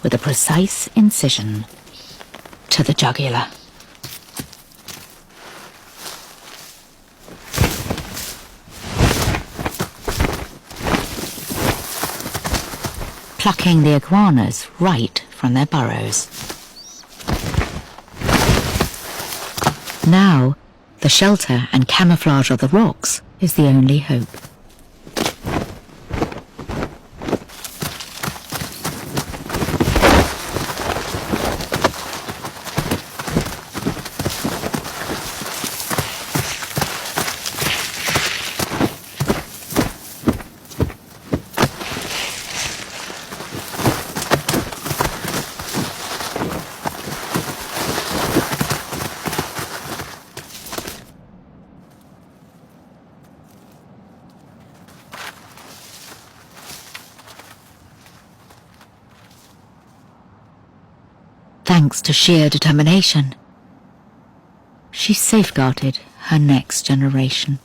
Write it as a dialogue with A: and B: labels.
A: with a precise incision to the jugular. Plucking the iguanas right from their burrows. Now, the shelter and camouflage of the rocks is the only hope. Thanks to sheer determination, she safeguarded her next generation.